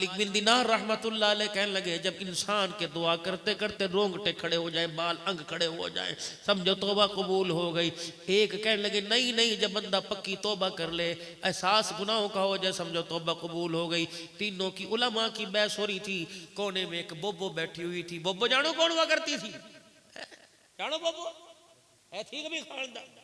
मालिक बिन दिनार रहमतुल्लाह अलैह कहने लगे, जब इंसान के दुआ करते करते रोंगटे खड़े हो जाए, बाल अंग खड़े हो जाए, समझो तौबा कबूल हो गई। एक कहने लगे नहीं नहीं, जब बंदा पक्की तौबा कर ले, एहसास गुनाहों का हो जाए, समझो तौबा कबूल हो गई। तीनों की उलमा की बहस हो रही थी। कोने में एक बोबो बैठी हुई थी। बोबो जानो कौन हुआ करती थी? जानो बोबो है थी कभी खानदान?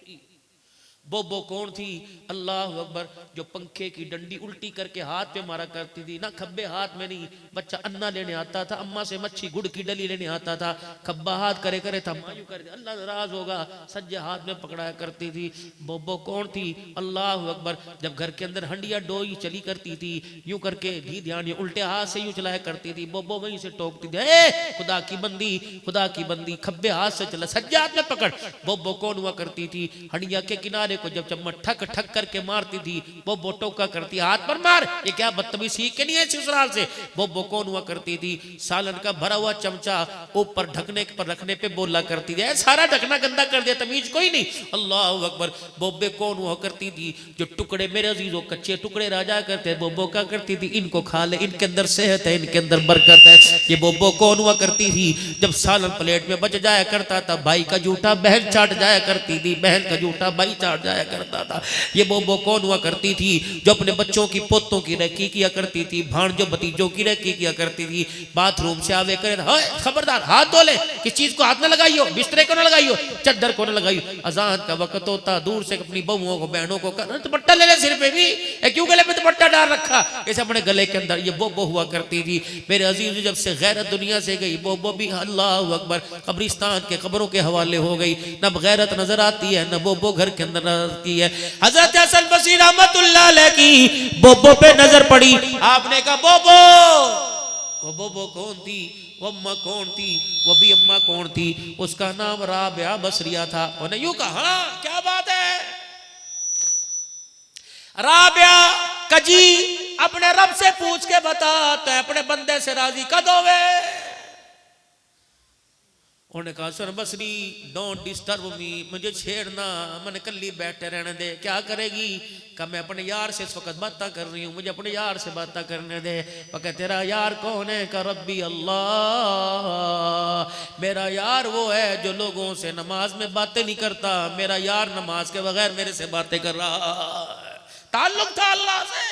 बोबो कौन थी? अल्लाह अकबर। जो पंखे की डंडी उल्टी करके हाथ पे मारा करती थी ना, खब्बे हाथ में नहीं। बच्चा अन्ना लेने आता था, अम्मा से मच्छी गुड़ की डली लेने आता था, खब्बा हाथ करे करे था, मायूं कर दे, अल्लाह नाराज होगा, सज्जे हाथ में पकड़ाया करती थी। बोबो कौन थी? अल्लाह अकबर। जब घर के अंदर हंडिया डोई चली करती थी, यूं करके घी ध्यान उल्टे हाथ से यूं चलाया करती थी। बोबो वहीं से टोकती थी, ए खुदा की बंदी, खुदा की बंदी, खब्बे हाथ से चला, सज्जे हाथ में पकड़। बोबो कौन हुआ करती थी? हंडिया के किनारे को जब चम्मच ठक ठक करके मारती थी, वो बोटो का करती, हाथ पर मार, ये क्या बदतमीजी सीख के नहीं है ससुराल से। वो कौन हुआ करती थी? सालन का भरा हुआ चमचा ऊपर ढकने पर रखने पे बोला करती थी, सारा ढकना गंदा कर दिया, तमीज कोई नहीं। अल्लाह अकबर। बोबे कौन हुआ करती थी? जो टुकड़े मेरे अजीजों कच्चे टुकड़े राजा करते, बोबो क्या करती थी? इनको खा ले, इनके अंदर सेहत है, इनके अंदर बरकत है। ये बोबो कौन हुआ करती थी? जब सालन प्लेट में बच जाया करता था, भाई का जूठा बहन चाट जाया करती थी, बहन का जूठा भाई चाट जाया करता था। ये बोबो कौन हुआ करती थी? जो अपने बच्चों की पोतों की रखी किया करती थी, भांजों भतीजों की रखी किया करती थी। बाथरूम से आवे करे, खबरदार हाथ धो ले, किस चीज को हाथ न लगाइयो, बिस्तरे को न लगाइयो, चद्दर को न लगाइयो। अजान का वक्त होता, दूर से अपनी बहुओं को बहनों को दुपट्टा ले ले सिर पे भी, क्यों गले पे दुपट्टा डाल रखा? ऐसे अपने गले के अंदर ये बोबो हुआ करती थी। मेरे अजीज, जब से गैरत दुनिया से गई, बोबो भी अल्लाह अकबर कब्रिस्तान के कब्रों के हवाले हो गई। न गैरत नजर आती है, न बोबो घर के अंदर नजर आती है। हजरत हसन बसरी रहमतुल्लाह अलैह की बोबो पे नजर पड़ी। आपने कहा बोबो, वो बोबो कौन थी? वो अम्मा कौन थी? वो भी अम्मा कौन थी? उसका नाम राबिया बसरिया था। उन्हें यूं कहा, हाँ क्या बात है? राबिया कजी अपने रब से पूछ के बता, तो अपने बंदे से राजी कद होवे? उन्होंने कहा, सुन बसरी, डोंट डिस्टर्ब मी, मुझे छेड़ना, मैंने कल्ली बैठे रहने दे। क्या करेगी? कहा मैं अपने यार से इस वक्त बातें कर रही हूँ, मुझे अपने यार से बातें करने दे। वो कहा तेरा यार कौन है? का रब्बी अल्लाह, मेरा यार वो है जो लोगों से नमाज में बातें नहीं करता, मेरा यार नमाज के बगैर मेरे से बातें कर रहा है। ताल्लुक था अल्लाह से।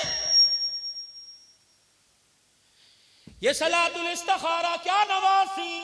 ये सलातुल इस्तिखारा क्या नमाज थी?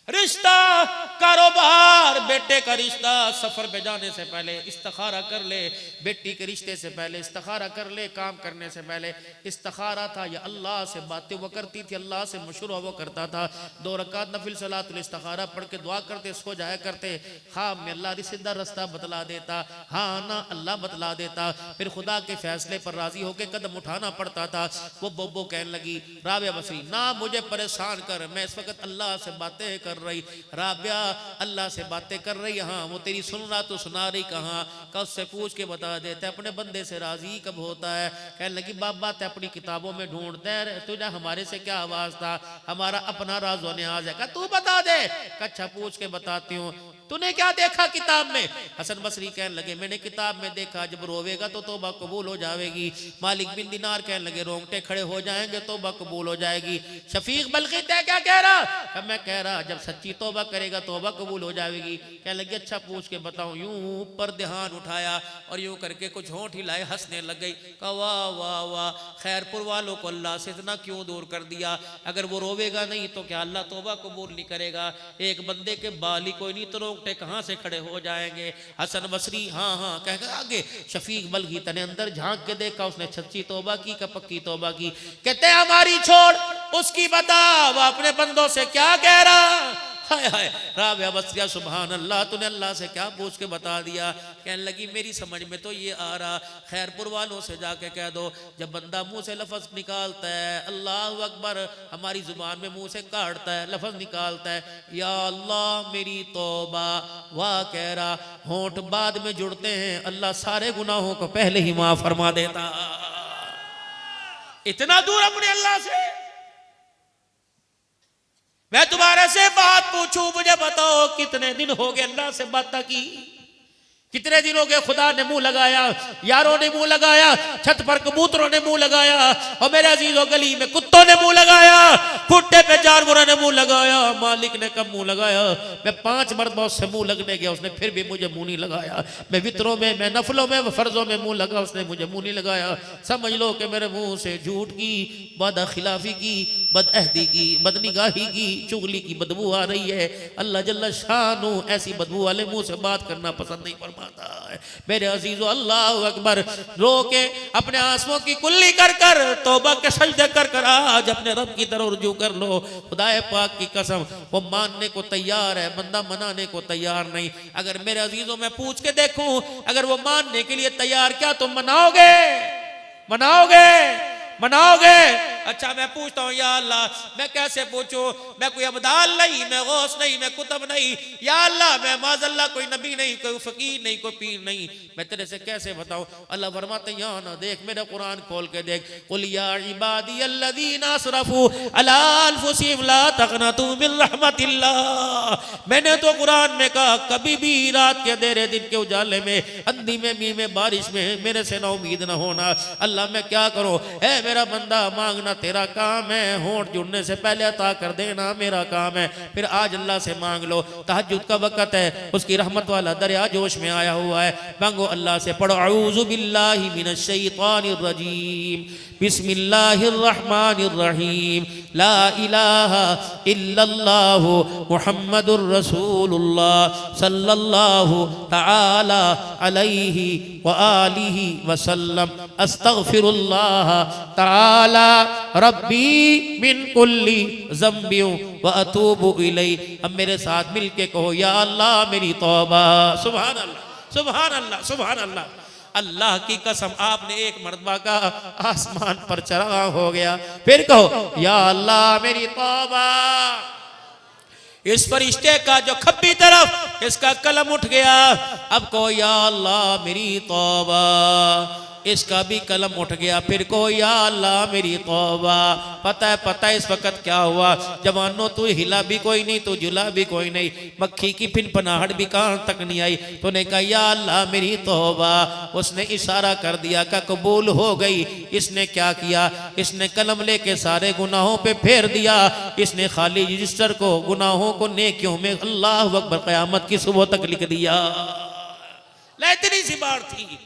रिश्ता, कारोबार, बेटे का रिश्ता, सफर पे जाने से पहले इस्तिखारा कर ले, बेटी के रिश्ते से पहले इस्तिखारा कर ले, काम करने से पहले इस्तिखारा था। या अल्लाह से बातें वो करती थी, अल्लाह से मशूरा वो करता था। 2 रकात नफिल सलातुल इस्तिखारा पढ़ के दुआ करते, सो जाया करते। ख्वाब में अल्लाह सीधा रास्ता बतला देता, हाँ ना अल्लाह बतला देता, फिर खुदा के फैसले पर राजी होकर कदम उठाना पड़ता था। वो बोबो कहने लगी, राबिया बसरी ना मुझे परेशान कर, मैं इस वक्त अल्लाह से बातें कर रही। राबिया अल्लाह से बातें कर रही, हाँ वो तेरी सुन रहा तो सुना रही कहाँ? कब से पूछ के बता देते, अपने बंदे से राजी कब होता है? कहने लगी बाबा ते अपनी किताबों में ढूंढते हैं, तुझे हमारे से क्या आवाज था? हमारा अपना राज़ो न्याज़ है। कहा तू बता दे। अच्छा पूछ के बताती हूँ, तूने क्या देखा किताब में? हसन बसरी कहने लगे, मैंने किताब में देखा जब रोवेगा तो तौबा कबूल हो जाएगी। मालिक बिन दिनार कहने लगे, रोंगटे खड़े हो जाएंगे तौबा कबूल हो जाएगी। शफीक बल्कि तय क्या कह रहा? मैं कह रहा जब सच्ची तौबा करेगा तौबा कबूल हो जाएगी। कहने लगे अच्छा पूछ के बताऊं। यूं ऊपर ध्यान उठाया और यूं करके कुछ होंठ हिलाए, हंसने लग गई। कहा वाह वाह वाह, खैरपुर वालों को अल्लाह से इतना क्यों दूर कर दिया? अगर वो रोवेगा नहीं तो क्या अल्लाह तौबा कबूल नहीं करेगा? एक बंदे के बाल ही कोई नहीं तो रोंगटे कहां से खड़े हो जाएंगे? हसन बसरी हाँ हाँ कह कर आगे। शफीक बल्कि तने अंदर झांक के देखा, उसने सच्ची तौबा की का पक्की तौबा की? कहते हमारी छोड़, उसकी बता वो अपने बंदों से क्या कह रहा? हाय हाय राबिया बसरिया सुभान अल्लाह, तूने अल्लाह से क्या पूछ के बता दिया? कहने लगी मेरी समझ में तो ये आ रहा, खैरपुर वालों से जाके कह दो जब बंदा मुंह से लफ्ज निकालता है अल्लाह अकबर, हमारी जुबान में मुंह से काटता है लफ्ज निकालता है या अल्लाह मेरी तौबा, वाह कह रहा होंठ बाद में जुड़ते हैं, अल्लाह सारे गुनाहों को पहले ही माफ फरमा देता। इतना दूर अपने अल्लाह से। मैं तुम्हारे से बात पूछूं, मुझे बताओ कितने दिन हो गए अल्लाह से बात की? कितने दिन हो गए खुदा ने मुंह लगाया, यारों ने मुंह लगाया, छत पर कबूतरों ने मुंह लगाया, और मेरे अजीजों गली में कुत्तों ने मुंह लगाया, कुत्ते पे जानवरों ने मुंह लगाया, मालिक ने कब मुंह लगाया? मैं 5 मरतबा उससे मुंह लगने गया, उसने फिर भी मुझे मुंह नहीं लगाया। मैं वित्रों में, मैं नफलों में, फर्जों में मुंह लगा, उसने मुझे मुंह नहीं लगाया। समझ लो कि मेरे मुंह से झूठ की, वादा खिलाफी की, बदअहदी की, बदनिगाही की, चुगली की बदबू आ रही है। अल्लाह जल्ला शानो ऐसी बदबू वाले मुंह से बात करना पसंद नहीं फरमाता है। मेरे अजीजों, अल्लाह अकबर, रो के अपने आंसुओं की कुल्ली कर कर, तौबा के सजदे कर कर आज अपने रब की तरफ रुजू कर लो। खुदाए पाक की कसम, वो मानने को तैयार है, बंदा मनाने को तैयार नहीं। अगर मेरे अजीजों मैं पूछ के देखूं, अगर वो मानने के लिए तैयार, क्या तुम मनाओगे? मनाओगे? मनाओगे? अच्छा मैं पूछता हूँ, या अल्लाह, मैं कैसे पूछूं? मैं कोई अब्दाल नहीं, मैं गौस नहीं, मैं कुतुब नहीं, या अल्लाह मैं माज़अल्लाह कोई नबी नहीं, कोई फकीर नहीं, कोई पीर नहीं, मैं तेरे से कैसे बताऊं? अल्लाह फरमाते हैं, या ना देख, मेरा कुरान खोल के देख, कुल या इबादियल्लज़ीना असरफू अला अनफुसिहिम ला तक़नतू मिन रहमतिल्लाह। मैंने तो कुरान में कहा, कभी भी रात के अंधेरे, दिन के उजाले में, अंधी में, मी में, बारिश में मेरे से ना उम्मीद ना होना। अल्लाह मैं क्या करूं? है मेरा बंदा, मांगना तेरा काम है, होंठ जुड़ने से पहले अता कर देना मेरा काम है। फिर आज अल्लाह से मांग लो, तहज्जुद का वक्त है, उसकी रहमत वाला दरिया जोश में आया हुआ है, मांगो अल्लाह से। पढ़ो अऊज़ु बिल्लाहि मिनश शैतानिर रजीम, बिस्मिल्लाहिर रहमानिर रहीम, ला इलाहा इल्लल्लाह मुहम्मदुर रसूलुल्लाह सल्लल्लाहु तआला अलैहि व आलिहि वसल्लम, अस्तगफिरुल्लाह तआला रब्बी मिन कुल्ली ज़म्बि व अतूबु इलैहि। अब मेरे साथ मिलके कहो, या अल्लाह मेरी तौबा। सुभान अल्लाह, सुभान अल्लाह, सुभान अल्लाह। अल्लाह की कसम, आपने एक मर्तबा का आसमान पर चढ़ा हो गया, फिर कहो, या अल्लाह मेरी तौबा। इस फरिश्ते का जो खब्बी तरफ, इसका कलम उठ गया, अब कहो, या अल्लाह मेरी तौबा। इसका भी कलम उठ गया, फिर को या अल्लाह मेरी तौबा। पता है इस वक्त क्या हुआ? जवानों, तू हिला भी कोई नहीं, तू जुला भी कोई नहीं, मक्खी की फिनफनाहट भी कान तक नहीं आई। तूने कहा या अल्लाह मेरी तौबा। उसने इशारा कर दिया का कबूल हो गई। इसने क्या किया? इसने कलम लेके सारे गुनाहों पे फेर दिया। इसने खाली रजिस्टर को, गुनाहों को नेकियों में, अल्लाह अकबर, क़यामत की सुबह तक लिख दिया। इतनी सी बात थी।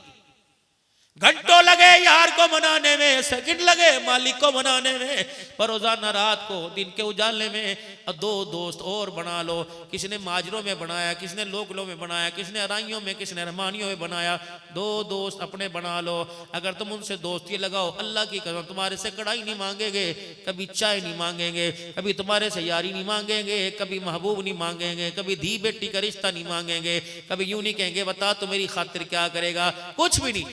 घंटों लगे यार को मनाने में, सेकंड लगे मालिक को मनाने में। पर रोजाना रात को, दिन के उजाले में 2 दोस्त और बना लो। किसने माजरों में बनाया, किसने लोकलों में बनाया, किसने अराइयों में, किसने रहमानियों में बनाया। 2 दोस्त अपने बना लो। अगर तुम उनसे दोस्ती लगाओ, अल्लाह की कसम तुम्हारे से कढ़ाई नहीं मांगेंगे, कभी चाय नहीं मांगेंगे, कभी तुम्हारे से यारी नहीं मांगेंगे, कभी महबूब नहीं मांगेंगे, कभी धी बेटी का रिश्ता नहीं मांगेंगे, कभी यूं नहीं कहेंगे बता तू मेरी खातिर क्या करेगा, कुछ भी नहीं।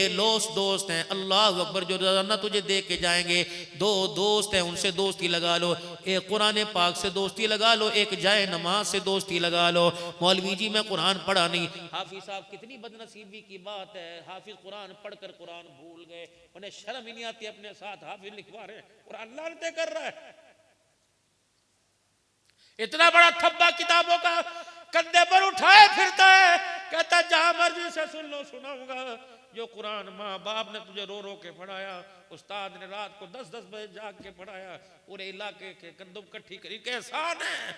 बेलोस दोस्त हैं, अल्लाह अकबर, जो रोजाना तुझे दे के जाएंगे। 2 दोस्त हैं, उनसे दोस्ती लगा लो। एक कुरान पाक से दोस्ती लगा लो, एक जाए नमाज से दोस्ती लगा लो। मौलवी जी मैं कुरान पढ़ा नहीं। हाफिज साहब, कितनी बदनसीबी की बात है, हाफिज कुरान पढ़कर कुरान भूल गए, उन्हें शर्म ही नहीं आती, अपने साथ हाफिज लिखवा रहे हैं, कुरान लानते कर रहा है। इतना बड़ा थब्बा किताबों का कंधे पर उठाए फिरता है, कहता जहां मर्जी से सुन लो, सुनाऊंगा। जो कुरान माँ बाप ने तुझे रो रो के पढ़ाया, उस्ताद ने रात को 10-10 बजे जाग के पढ़ाया, पूरे इलाके के कंदुम इकट्ठी करी के एहसान है।